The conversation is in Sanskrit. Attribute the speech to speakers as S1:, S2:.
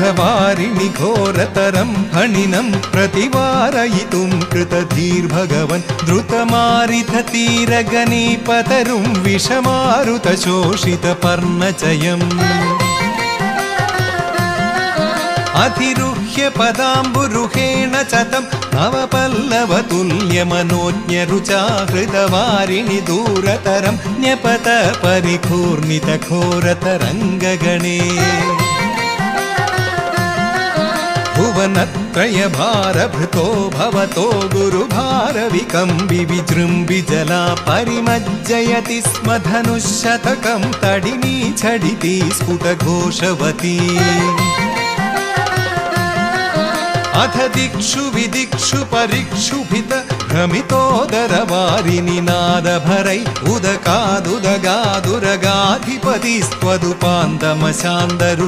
S1: दुःखवारिणि घोरतरं फणिनं प्रतिवारयितुं कृतधीर्भगवन् द्रुतमारिथतीरगणीपतरुं विषमारुतशोषितपर्णचयम् अधिरुह्य पदाम्बुरुहेण च तं नवपल्लवतुल्यमनोज्ञरुचा हृदवारिणि दूरतरं न्यपत परिघूर्णितघोरतरङ्गगणे भुवनत्रयभारभृतो भवतो गुरुभारविकम्बि विजृम्भि जला परिमज्जयति स्म धनुःशतकं तडिनी झटिति स्फुटघोषवती अथ दिक्षु विदिक्षु परिक्षुभित भ्रमितोदरवारिणि नादभरै उदकादुदगादुरगाधिपतिस्त्वदुपान्तमशान्तरु